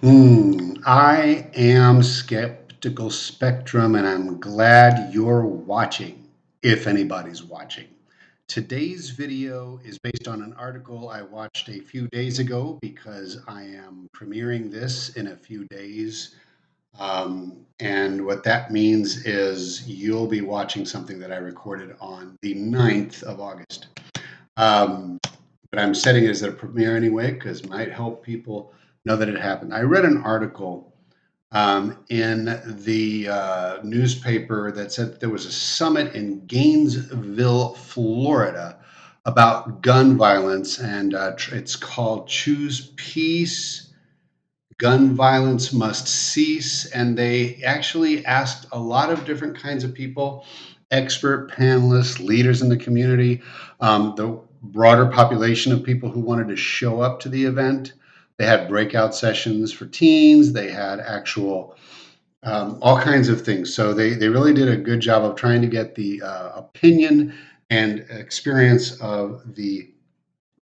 I am Skeptical Spectrum, and I'm glad you're watching, if anybody's watching. Today's video is based on an article I watched a few days ago because I am premiering this in a few days. And what that means is you'll be watching something that I recorded on the 9th of August. Um, but I'm setting it as a premiere anyway because it might help people know that it happened. I read an article in the newspaper that said that there was a summit in Gainesville, Florida, about gun violence, and it's called Choose Peace. Gun violence must cease. And they actually asked a lot of different kinds of people, expert panelists, leaders in the community, the broader population of people who wanted to show up to the event. They had breakout sessions for teens, they had actual all kinds of things. So they really did a good job of trying to get the opinion and experience of the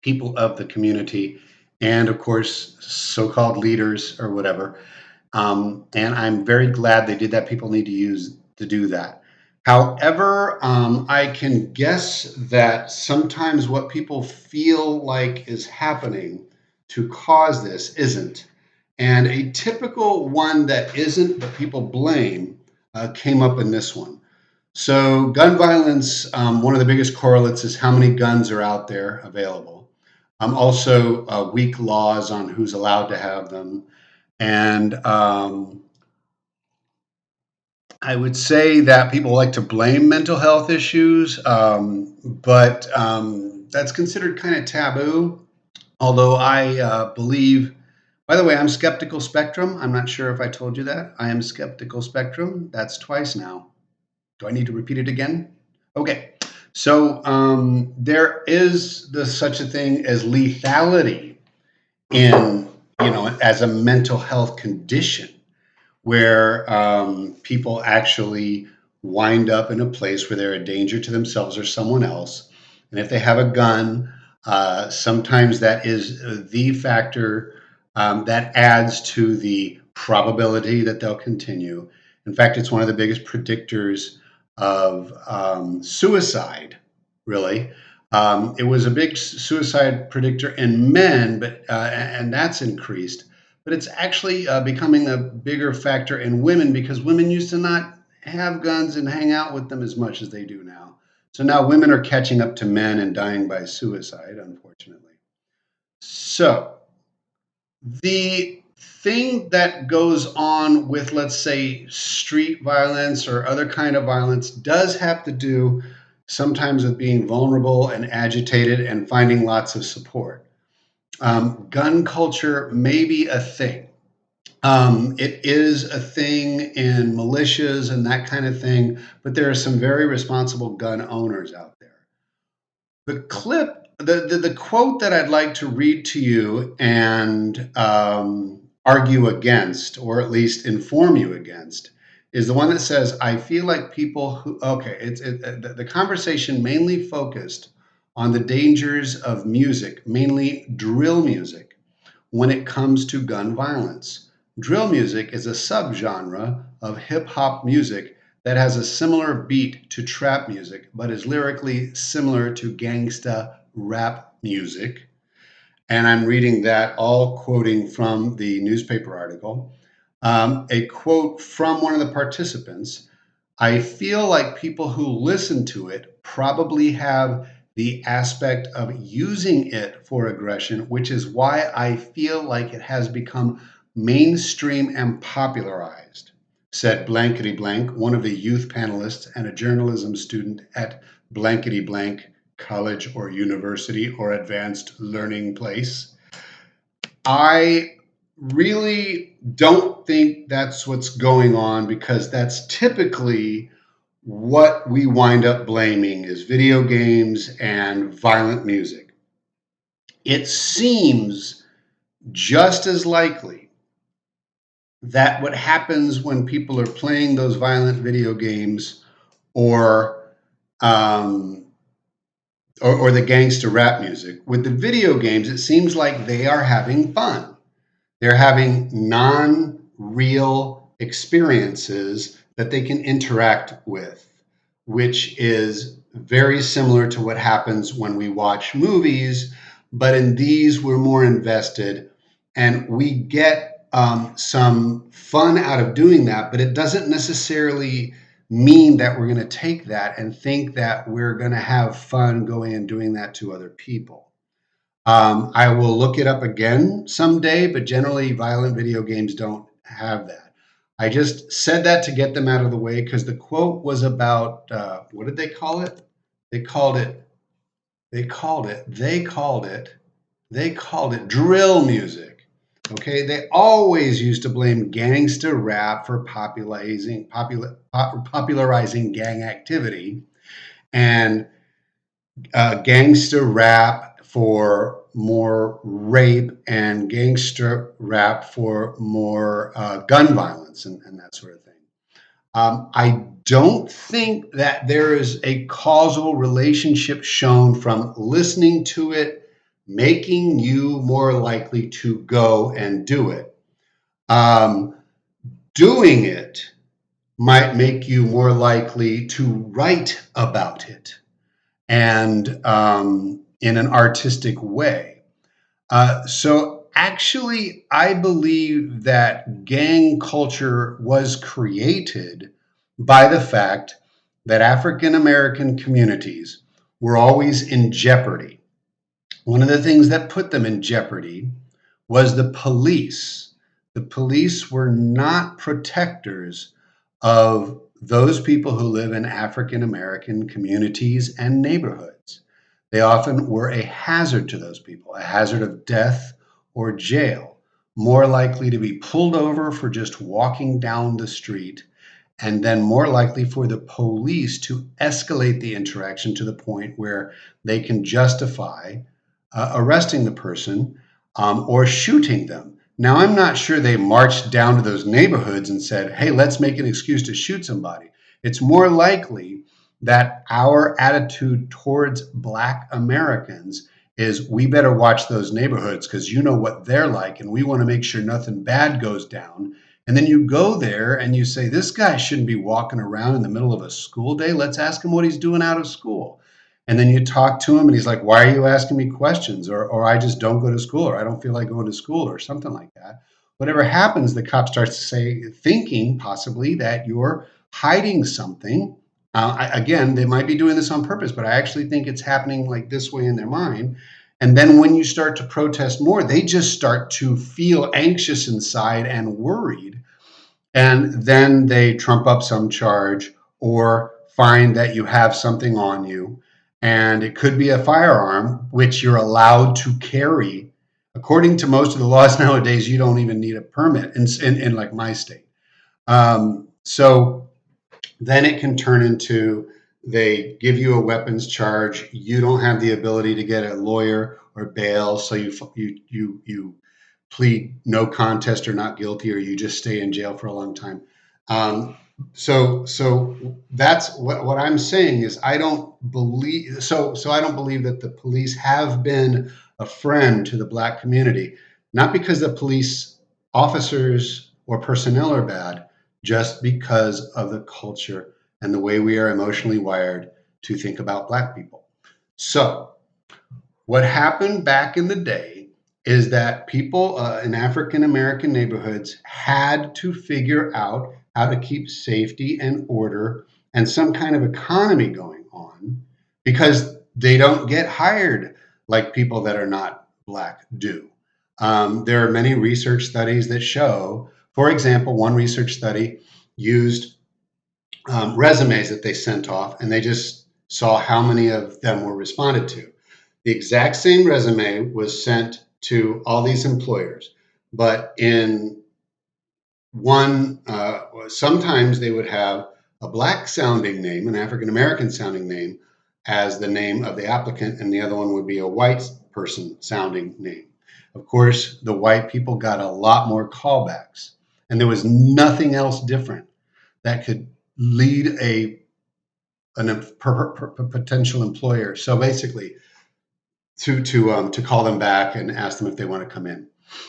people of the community, and of course, so called leaders or whatever. And I'm very glad they did that. People need to use to do that. However, I can guess that sometimes what people feel like is happening to cause this isn't. And a typical one that isn't, but people blame, came up in this one. So, gun violence, one of the biggest correlates is how many guns are out there available. Also, weak laws on who's allowed to have them. And I would say that people like to blame mental health issues, but that's considered kind of taboo. Although I believe, by the way, I'm Skeptical Spectrum. I'm not sure if I told you that. I am Skeptical Spectrum. That's twice now. Do I need to repeat it again? Okay. So there is such a thing as lethality in, as a mental health condition where people actually wind up in a place where they're a danger to themselves or someone else. And if they have a gun, sometimes that is the factor that adds to the probability that they'll continue. In fact, it's one of the biggest predictors of suicide, really. It was a big suicide predictor in men, but and that's increased, but it's actually becoming a bigger factor in women because women used to not have guns and hang out with them as much as they do now. So now women are catching up to men and dying by suicide, unfortunately. So the thing that goes on with, let's say, street violence or other kind of violence does have to do sometimes with being vulnerable and agitated and finding lots of support. Gun culture may be a thing. It is a thing in militias and that kind of thing, but there are some very responsible gun owners out there. The quote that I'd like to read to you and argue against, or at least inform you against, is the one that says, "I feel like people who." Okay, the conversation mainly focused on the dangers of music, mainly drill music, when it comes to gun violence. Drill music is a subgenre of hip hop music that has a similar beat to trap music, but is lyrically similar to gangsta rap music. And I'm reading that, all quoting from the newspaper article. A quote from one of the participants: "I feel like people who listen to it probably have the aspect of using it for aggression, which is why I feel like it has become mainstream and popularized," said Blankety Blank, one of the youth panelists and a journalism student at Blankety Blank College or University or Advanced Learning Place. I really don't think that's what's going on, because that's typically what we wind up blaming is video games and violent music. It seems just as likely that what happens when people are playing those violent video games or um, or the gangster rap music. With the video games, it seems like they are having fun. They're having non-real experiences that they can interact with, which is very similar to what happens when we watch movies, but in these we're more invested and we get some fun out of doing that, but it doesn't necessarily mean that we're going to take that and think that we're going to have fun going and doing that to other people. I will look it up again someday, but generally, violent video games don't have that. I just said that to get them out of the way because the quote was about what did they call it? They called it, they called it, they called it, they called it drill music. Okay, they always used to blame gangster rap for popularizing gang activity, and gangster rap for more rape and gangster rap for more gun violence and that sort of thing. I don't think that there is a causal relationship shown from listening to it making you more likely to go and do it. Um, Doing it might make you more likely to write about it and in an artistic way. So actually, I believe that gang culture was created by the fact that African American communities were always in jeopardy. One of the things that put them in jeopardy was the police. The police were not protectors of those people who live in African American communities and neighborhoods. They often were a hazard to those people, a hazard of death or jail, more likely to be pulled over for just walking down the street, and then more likely for the police to escalate the interaction to the point where they can justify arresting the person or shooting them. Now, I'm not sure they marched down to those neighborhoods and said, hey, let's make an excuse to shoot somebody. It's more likely that our attitude towards Black Americans is we better watch those neighborhoods because you know what they're like, and we want to make sure nothing bad goes down. And then you go there and you say, this guy shouldn't be walking around in the middle of a school day. Let's ask him what he's doing out of school. And then you talk to him and he's like, why are you asking me questions? Or I just don't go to school, or I don't feel like going to school, or something like that. Whatever happens, the cop starts to say, thinking possibly that you're hiding something. Again, they might be doing this on purpose, but I actually think it's happening like this way in their mind. And then when you start to protest more, they just start to feel anxious inside and worried, and then they trump up some charge or find that you have something on you. And it could be a firearm, which you're allowed to carry. According to most of the laws nowadays, you don't even need a permit in like my state. So then it can turn into they give you a weapons charge. You don't have the ability to get a lawyer or bail, so you plead no contest or not guilty, or you just stay in jail for a long time. Um, so that's what I'm saying is I don't believe I don't believe that the police have been a friend to the Black community, not because the police officers or personnel are bad, just because of the culture and the way we are emotionally wired to think about Black people. So what happened back in the day is that people in African American neighborhoods had to figure out how to keep safety and order and some kind of economy going on because they don't get hired like people that are not Black do. There are many research studies that show, for example, one research study used resumes that they sent off, and they just saw how many of them were responded to. The exact same resume was sent to all these employers, but in one, sometimes they would have a Black sounding name, an African American sounding name, as the name of the applicant, and the other one would be a white person sounding name. Of course, the white people got a lot more callbacks, and there was nothing else different that could lead a potential employer. So basically, to call them back and ask them if they want to come in.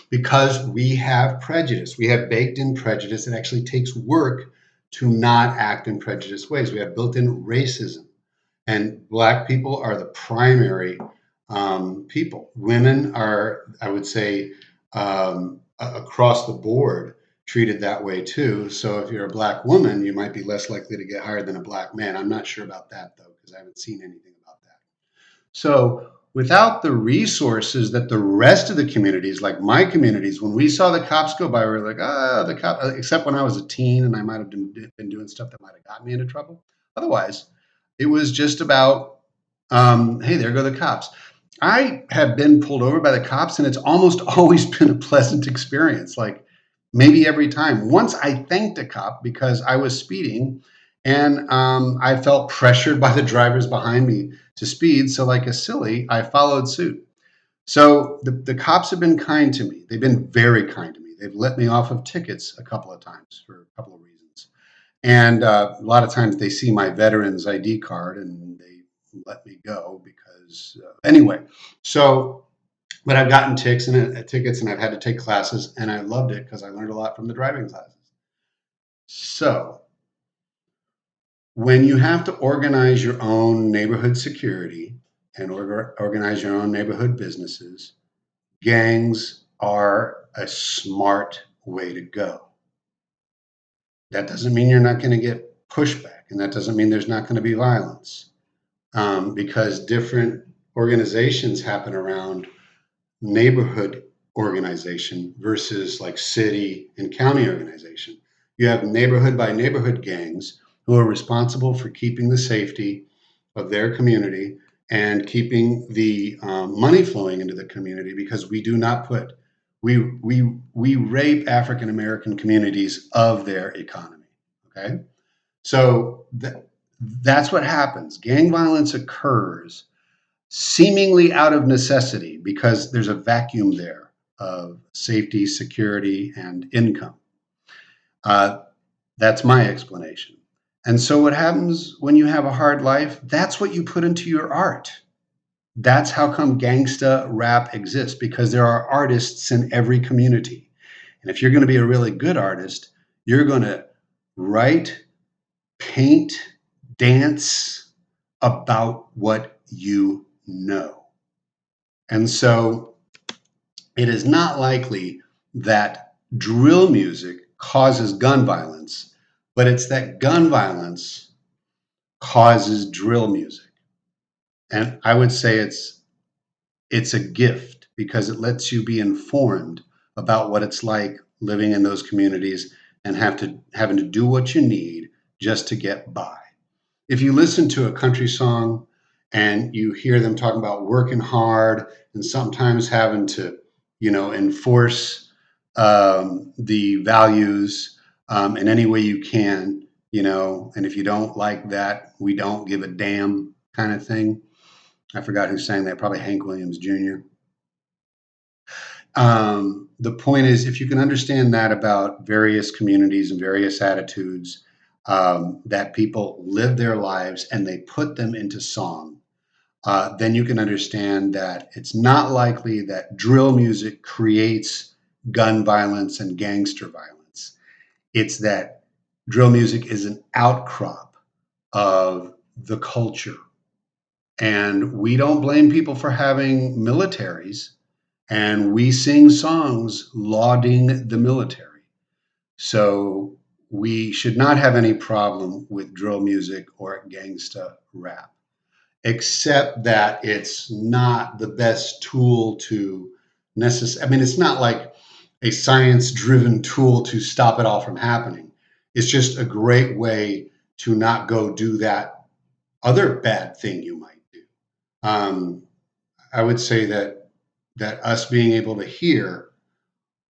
because we have prejudice. We have baked in prejudice. It actually takes work to not act in prejudiced ways. We have built in racism, and Black people are the primary people. Women are, I would say, across the board treated that way too. So if you're a Black woman, you might be less likely to get hired than a Black man. I'm not sure about that though, because I haven't seen anything about that. So without the resources that the rest of the communities, like my communities, when we saw the cops go by, we were like, ah, the cop, except when I was a teen and I might have been doing stuff that might have got me into trouble. Otherwise, it was just about, hey, there go the cops. I have been pulled over by the cops, and it's almost always been a pleasant experience. Like maybe every time. Once I thanked a cop because I was speeding, and I felt pressured by the drivers behind me to speed. So, like a silly, I followed suit. So the cops have been kind to me. They've been very kind to me. They've let me off of tickets a couple of times for a couple of reasons. And a lot of times they see my veteran's ID card and they let me go because, anyway. So, but I've gotten tickets and I've had to take classes, and I loved it because I learned a lot from the driving classes. So, when you have to organize your own neighborhood security and organize your own neighborhood businesses, gangs are a smart way to go. That doesn't mean you're not going to get pushback, and that doesn't mean there's not going to be violence, because different organizations happen around neighborhood organization versus like city and county organization. You have neighborhood by neighborhood gangs who are responsible for keeping the safety of their community and keeping the money flowing into the community, because we do not put we rape African American communities of their economy. Okay, so that's what happens. Gang violence occurs seemingly out of necessity because there's a vacuum there of safety, security, and income. Uh, that's my explanation. And so, what happens when you have a hard life? That's what you put into your art. That's how come gangsta rap exists, because there are artists in every community. And if you're going to be a really good artist, you're going to write, paint, dance about what you know. And so it is not likely that drill music causes gun violence, but it's that gun violence causes drill music. And I would say it's a gift because it lets you be informed about what it's like living in those communities and having to do what you need just to get by. If you listen to a country song and you hear them talking about working hard and sometimes having to, enforce the values in any way you can, and if you don't like that, we don't give a damn kind of thing. I forgot who sang that, probably Hank Williams Jr. The point is, if you can understand that about various communities and various attitudes, that people live their lives and they put them into song, then you can understand that it's not likely that drill music creates gun violence and gangster violence. It's that drill music is an outcrop of the culture. And we don't blame people for having militaries, and we sing songs lauding the military. So we should not have any problem with drill music or gangsta rap, except that it's not the best tool to necessarily. I mean, it's not like a science driven tool to stop it all from happening. It's just a great way to not go do that other bad thing you might do. Um, I would say that us being able to hear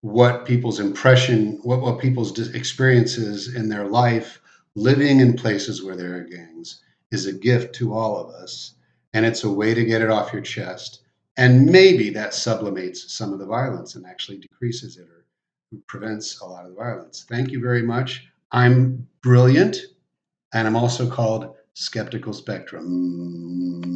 what people's impression, what people's experiences in their life living in places where there are gangs is a gift to all of us. And it's a way to get it off your chest. And maybe that sublimates some of the violence and actually decreases it or prevents a lot of the violence. Thank you very much. I'm brilliant, and I'm also called Skeptical Spectrum.